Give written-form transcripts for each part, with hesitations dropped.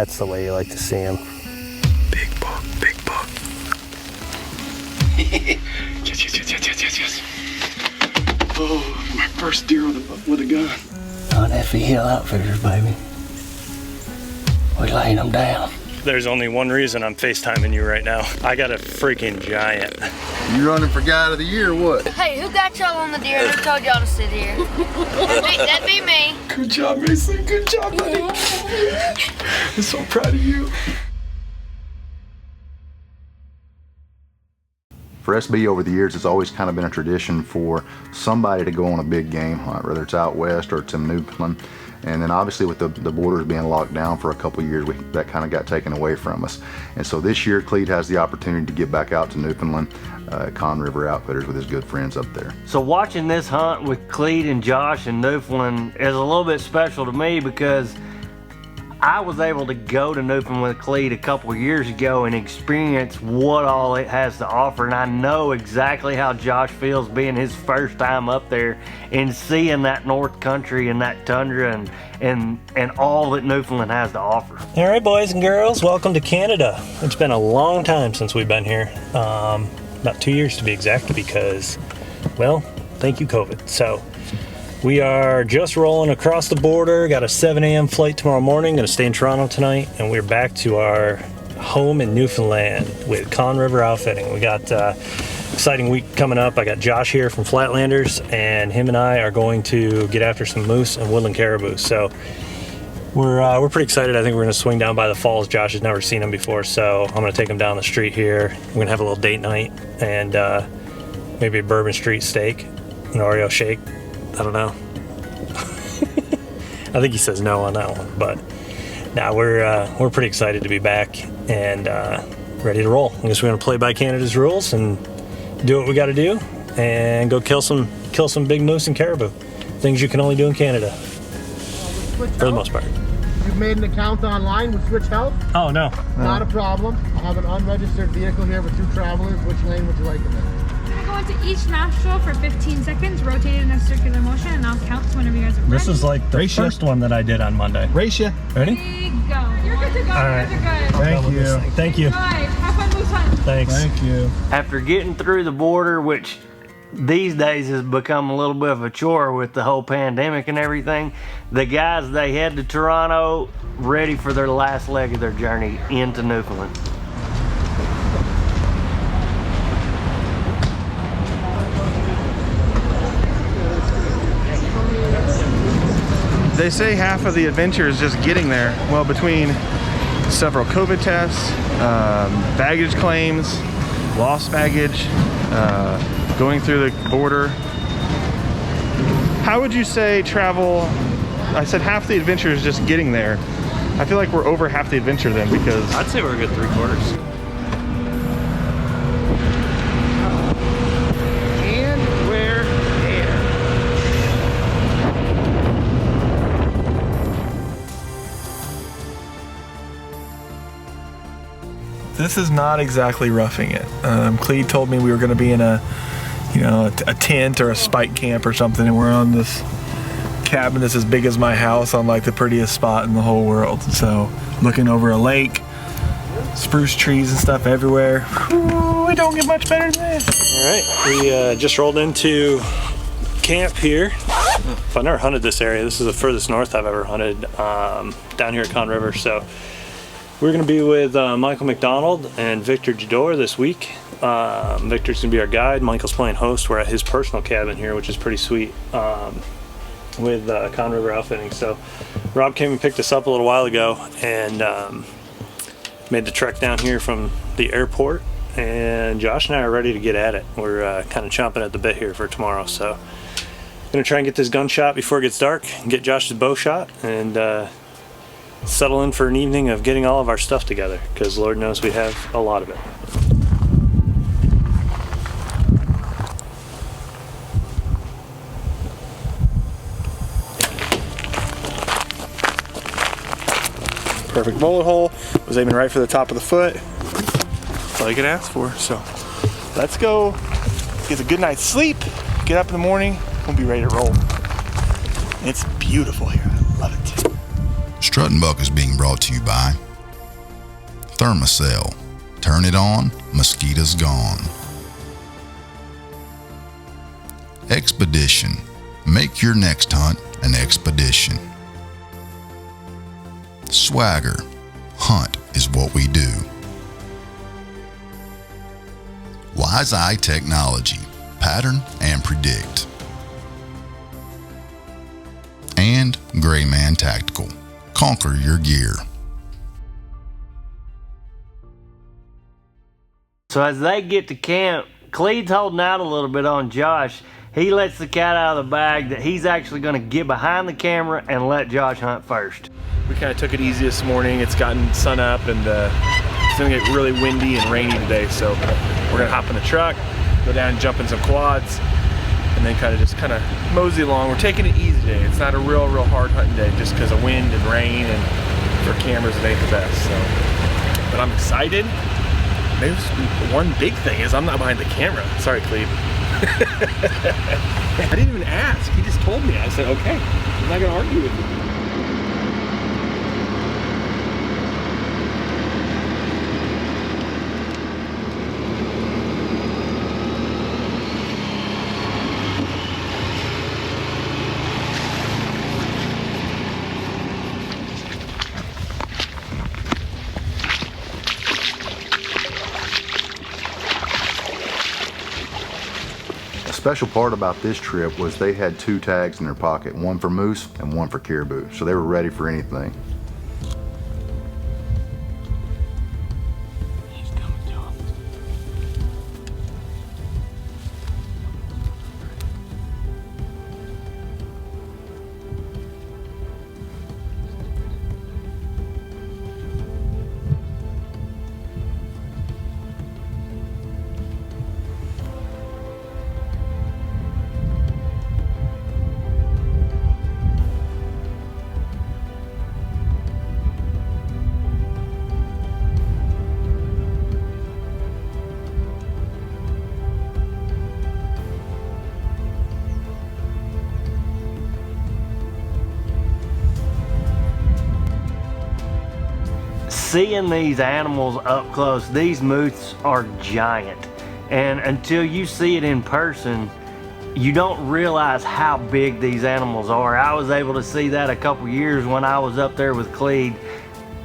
That's the way you like to see him. Big buck, big buck. Yes. Oh, my first deer with a gun. On Effie Hill Outfitters, baby. We laying them down. There's only one reason I'm FaceTiming you right now. I got a freaking giant. You running for guy of the year or what? Hey, who got y'all on the deer? Who told y'all to sit here? That'd be me. Good job, Mason. Good job, buddy. I'm so proud of you. For SB over the years, it's always kind of been a tradition for somebody to go on a big game hunt, whether it's out west or it's in Newfoundland. And then obviously with the borders being locked down for a couple of years, that kind of got taken away from us. And so this year, Clede has the opportunity to get back out to Newfoundland, Con River Outfitters with his good friends up there. So watching this hunt with Clede and Josh in Newfoundland is a little bit special to me because I was able to go to Newfoundland with Clede a couple of years ago and experience what all it has to offer, and I know exactly how Josh feels being his first time up there and seeing that North Country and that tundra and all that Newfoundland has to offer. All right, boys and girls, welcome to Canada. It's been a long time since we've been here, about 2 years to be exact, because, well, thank you, COVID. So we are just rolling across the border, got a 7 a.m. flight tomorrow morning, gonna stay in Toronto tonight, and we're back to our home in Newfoundland with Con River Outfitting. We got exciting week coming up. I got Josh here from Flatlanders, and him and I are going to get after some moose and woodland caribou. So we're pretty excited. I think we're gonna swing down by the falls. Josh has never seen them before, so I'm gonna take him down the street here. We're gonna have a little date night and maybe a Bourbon Street steak, an Oreo shake. I don't know. I think he says no on that one, but now we're pretty excited to be back and ready to roll. I guess we're gonna play by Canada's rules and do what we got to do and go kill some big moose and caribou. Things you can only do in Canada, for the most part. You've made an account online with Switch Health? Oh no. Not a problem. I have an unregistered vehicle here with 2 travelers. Which lane would you like them in? Go into each nostril for 15 seconds, rotate in a circular motion, and I'll count whenever you guys are ready. This is like the first one that I did on Monday. Race ya. Ready? Go. You're good to go. All right. You guys are good. Thank you. Thank you. Good. Have fun moose hunting. Thanks. Thank you. After getting through the border, which these days has become a little bit of a chore with the whole pandemic and everything, the guys, they head to Toronto ready for their last leg of their journey into Newfoundland. They say half of the adventure is just getting there. Well, between several COVID tests, baggage claims, lost baggage, going through the border. How would you say travel? I said half the adventure is just getting there. I feel like we're over half the adventure then, because I'd say we're a good 3/4. This is not exactly roughing it. Clede told me we were going to be in a tent or a spike camp or something, and we're on this cabin that's as big as my house on like the prettiest spot in the whole world. So looking over a lake, spruce trees and stuff everywhere. Ooh, we don't get much better than this. All right, we just rolled into camp here. I've never hunted this area. This is the furthest north I've ever hunted, down here at Con River. So we're going to be with Michael McDonald and Victor Jador this week. Victor's going to be our guide. Michael's playing host. We're at his personal cabin here, which is pretty sweet, with Con River Outfitting. So Rob came and picked us up a little while ago and made the trek down here from the airport. And Josh and I are ready to get at it. We're kind of chomping at the bit here for tomorrow. So I'm going to try and get this gun shot before it gets dark, get Josh's bow shot, and settle in for an evening of getting all of our stuff together, because Lord knows we have a lot of it. perfect bullet hole. Was aiming right for the top of the foot. That's all you can ask for. So let's go get a good night's sleep, get up in the morning, we'll be ready to roll. It's beautiful here. I love it. Strut and Buck is being brought to you by Thermacell. Turn it on, mosquitoes gone. Expedition. Make your next hunt an expedition. Swagger. Hunt is what we do. Wise Eye Technology. Pattern and predict. And Gray Man Tactical. Conquer your gear. So as they get to camp, Clede's holding out a little bit on Josh. He lets the cat out of the bag that he's actually going to get behind the camera and let Josh hunt first. We kind of took it easy this morning. It's gotten sun up and it's gonna get really windy and rainy today. So we're gonna hop in the truck, go down and jump in some quads, and then kind of mosey along. We're taking it easy today. It's not a real hard hunting day just because of wind and rain, and for cameras it ain't the best. So, but I'm excited. Maybe one big thing is I'm not behind the camera. Sorry, Clede. I didn't even ask. He just told me. I said, okay. I'm not gonna argue with you. The special part about this trip was they had 2 tags in their pocket, one for moose and one for caribou, so they were ready for anything. Seeing these animals up close, these moose are giant, and until you see it in person, you don't realize how big these animals are. I was able to see that a couple years when I was up there with Clede,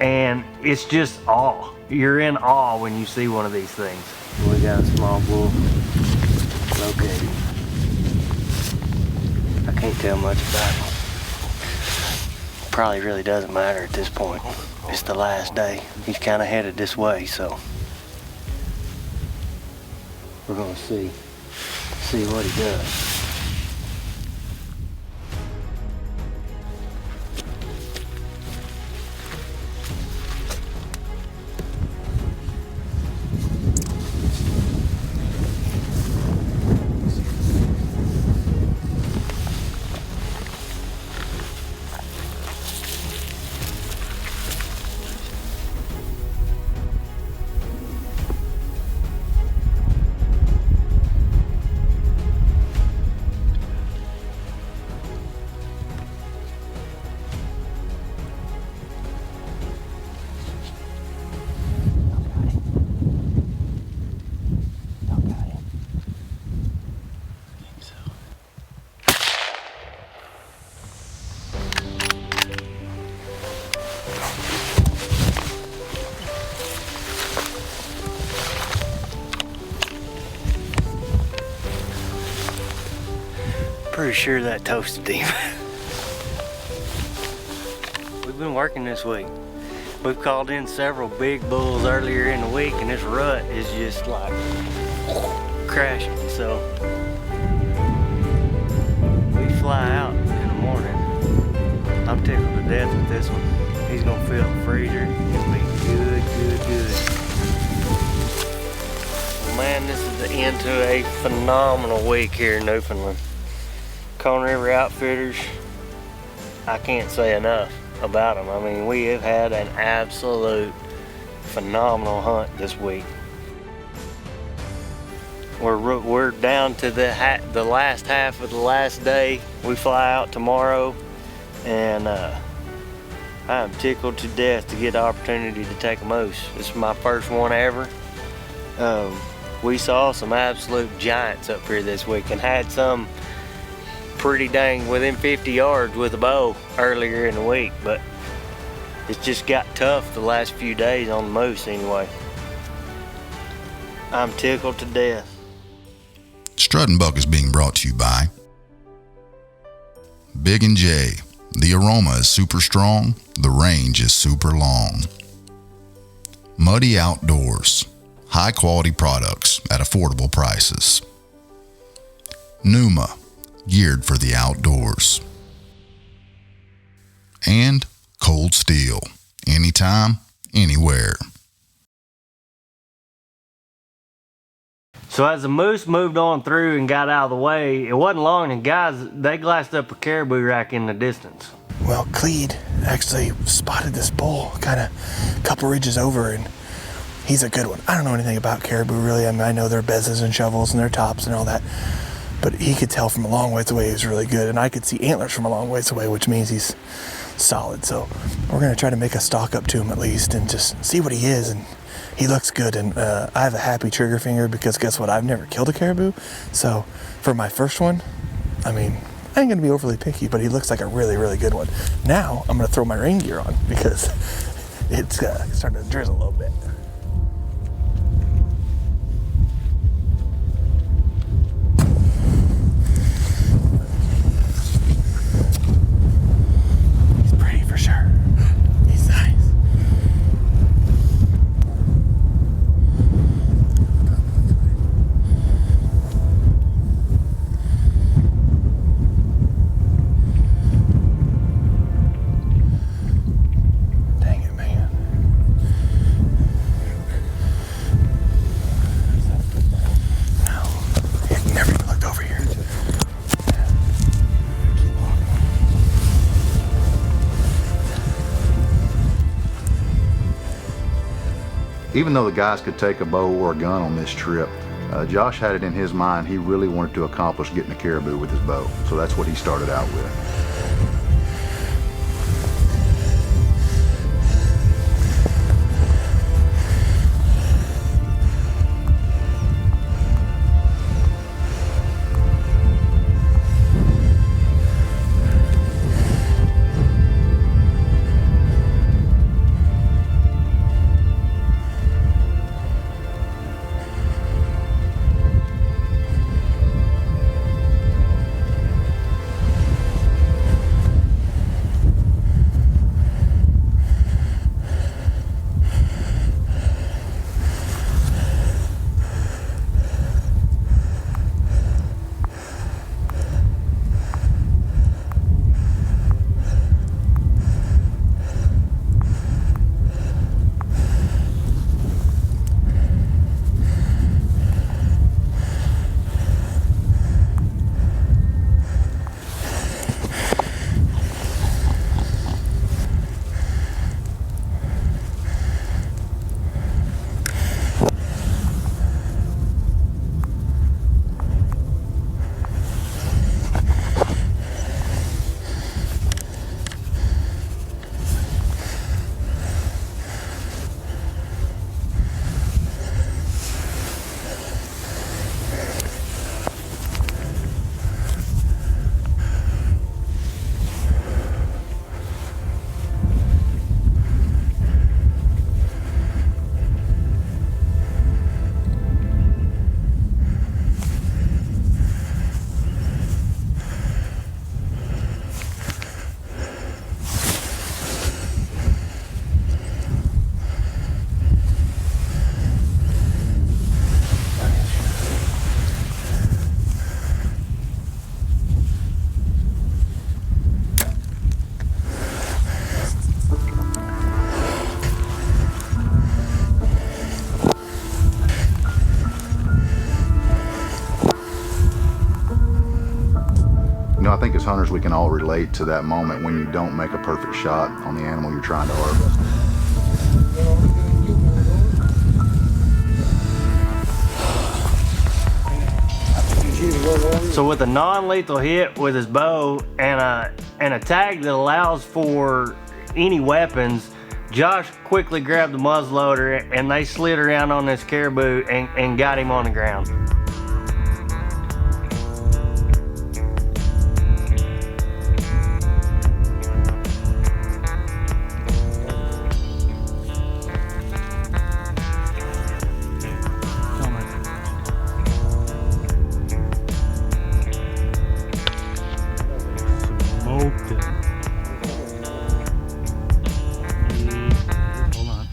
and it's just awe. You're in awe when you see one of these things. We got a small bull located. I can't tell much about him. Probably really doesn't matter at this point. It's the last day. He's kind of headed this way, so we're gonna see what he does. Pretty sure that toasted him. We've been working this week. We've called in several big bulls earlier in the week, and this rut is just like crashing. So we fly out in the morning. I'm tickled to death with this one. He's gonna fill the freezer. It'll be good, good, good. Well, man, this is the end to a phenomenal week here in Newfoundland. Cone River Outfitters, I can't say enough about them. I mean, we have had an absolute phenomenal hunt this week. We're down to the last half of the last day. We fly out tomorrow, and I am tickled to death to get the opportunity to take a moose. This is my first one ever. We saw some absolute giants up here this week and had some pretty dang within 50 yards with a bow earlier in the week, but it's just got tough the last few days on the moose anyway. I'm tickled to death. Strut and Buck is being brought to you by Big and J. The aroma is super strong, the range is super long. Muddy Outdoors. High quality products at affordable prices. Numa. Geared for the outdoors. And Cold Steel. Anytime, anywhere. So as the moose moved on through and got out of the way, it wasn't long and guys, they glassed up a caribou rack in the distance. Well, Clede actually spotted this bull kind of a couple ridges over, and he's a good one. I don't know anything about caribou really. I mean, I know their bezzes and shovels and their tops and all that, but he could tell from a long ways away he was really good, and I could see antlers from a long ways away, which means he's solid. So we're gonna try to make a stalk up to him at least and just see what he is, and he looks good. And I have a happy trigger finger because guess what? I've never killed a caribou, so for my first one, I mean, I ain't gonna be overly picky, but he looks like a really, really good one. Now I'm gonna throw my rain gear on because it's starting to drizzle a little bit. He's pretty for sure. He's nice. Dang it, man. No, he never even looked over here. Even though the guys could take a bow or a gun on this trip, Josh had it in his mind he really wanted to accomplish getting a caribou with his bow. So that's what he started out with. I think as hunters we can all relate to that moment when you don't make a perfect shot on the animal you're trying to harvest. So with a non-lethal hit with his bow and a tag that allows for any weapons, Josh quickly grabbed the muzzleloader and they slid around on this caribou and got him on the ground. Smoked it. Hold on.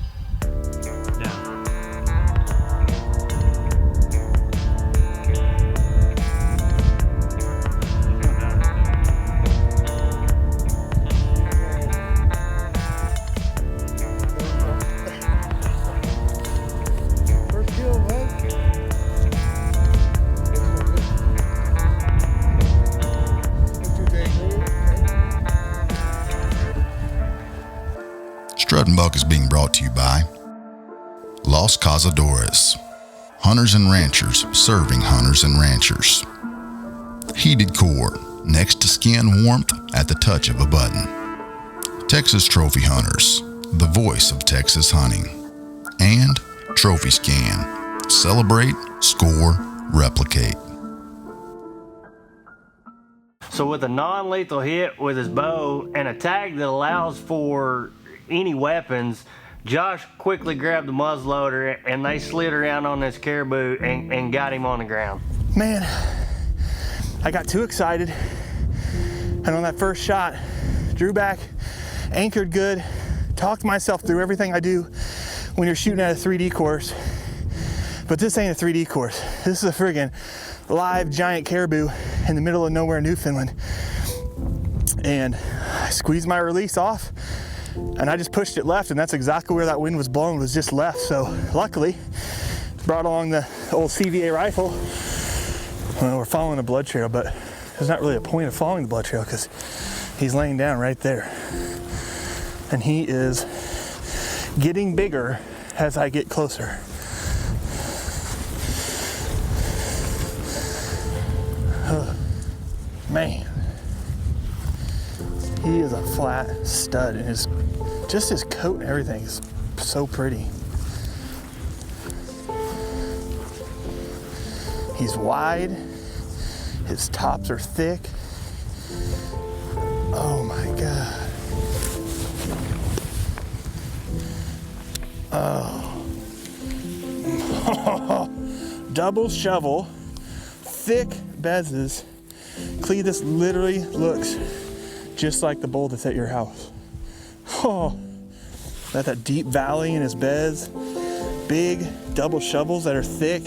Down. First kill, man. Strut Buck is being brought to you by Los Cazadores, hunters and ranchers serving hunters and ranchers. Heated Core, next to skin warmth at the touch of a button. Texas Trophy Hunters, the voice of Texas hunting. And Trophy Scan, celebrate, score, replicate. So with a non-lethal hit with his bow and a tag that allows for any weapons, Josh quickly grabbed the muzzleloader and they slid around on this caribou and got him on the ground. Man, I got too excited. And on that first shot, drew back, anchored good, talked myself through everything I do when you're shooting at a 3D course. But this ain't a 3D course. This is a friggin' live giant caribou in the middle of nowhere, Newfoundland. And I squeezed my release off and I just pushed it left, and that's exactly where that wind was blowing, was just left. So luckily, brought along the old CVA rifle. Well, we're following a blood trail, but there's not really a point of following the blood trail because he's laying down right there. And he is getting bigger as I get closer. Man, he is a flat stud, and his coat and everything is so pretty. He's wide, his tops are thick. Oh my God. Oh. Double shovel, thick bezzes. Clede, this literally looks just like the bull that's at your house. Oh, that deep valley in his beds, big double shovels that are thick.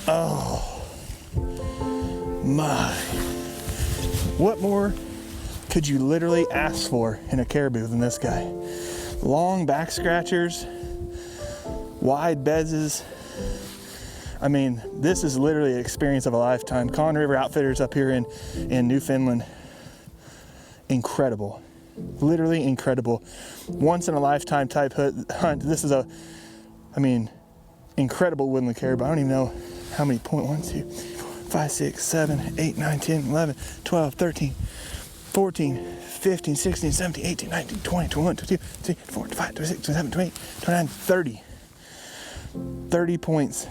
Oh my. What more could you literally ask for in a caribou than this guy? Long back scratchers, wide bezzes. I mean, this is literally an experience of a lifetime. Conn River Outfitters up here in Newfoundland, incredible, literally incredible. Once in a lifetime type hunt. This is incredible woodland caribou. I don't even know how many, 1, 2, 5, 6, 7, 8, 9, 10, 11, 12, 13, 14, 15, 16, 17, 18, 19, 20, 21, 22, 23, 24, 25, 26, 27, 28, 29, 30. 30 points.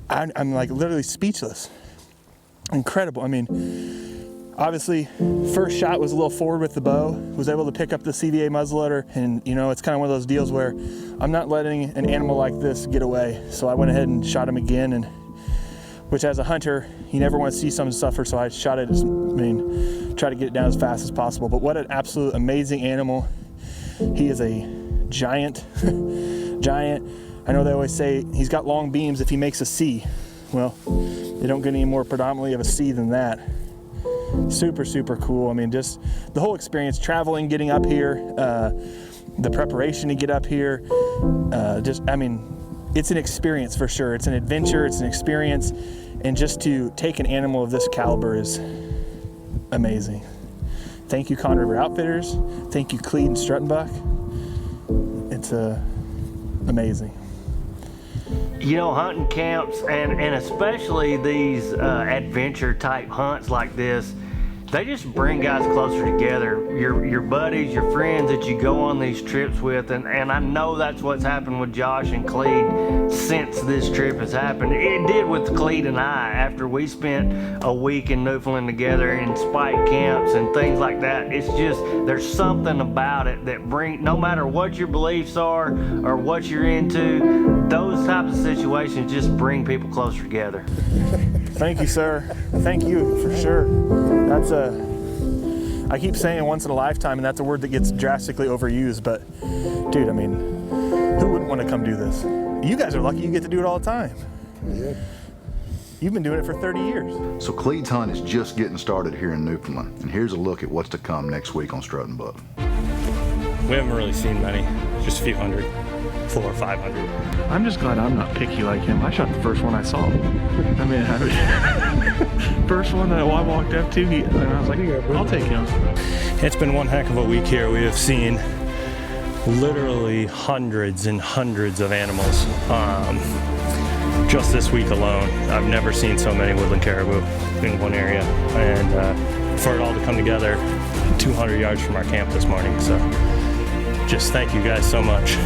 I'm like literally speechless. Incredible. I mean, obviously, first shot was a little forward with the bow, was able to pick up the CVA muzzleloader, and you know, it's kind of one of those deals where I'm not letting an animal like this get away. So I went ahead and shot him again, and which as a hunter, you never want to see someone suffer, so I shot it try to get it down as fast as possible. But what an absolute amazing animal. He is a giant, giant. I know they always say he's got long beams if he makes a C. Well, they don't get any more predominantly of a C than that. Super, super cool. I mean, just the whole experience, traveling, getting up here, the preparation to get up here, it's an experience for sure. It's an adventure, it's an experience, and just to take an animal of this caliber is amazing. Thank you, Conn River Outfitters. Thank you, Clede and Strut Buck. It's amazing. You know, hunting camps and especially these adventure type hunts like this, they just bring guys closer together. Your buddies, your friends that you go on these trips with, and I know that's what's happened with Josh and Clede since this trip has happened. It did with Clede and I after we spent a week in Newfoundland together in spike camps and things like that. It's just, there's something about it that no matter what your beliefs are or what you're into, those types of situations just bring people closer together. Thank you, sir. Thank you, for sure. That's I keep saying once in a lifetime, and that's a word that gets drastically overused, but dude, I mean, who wouldn't want to come do this? You guys are lucky you get to do it all the time. Yeah. You've been doing it for 30 years. So Clede's hunt is just getting started here in Newfoundland, and here's a look at what's to come next week on Strut and Buck. We haven't really seen many, just a few hundred, 400 or 500. I'm just glad I'm not picky like him. I shot the first one I saw. I mean, first one that I walked up to, and I was like, I'll take him. It's been one heck of a week here. We have seen literally hundreds and hundreds of animals. Just this week alone, I've never seen so many woodland caribou in one area. And for it all to come together 200 yards from our camp this morning. So just thank you guys so much.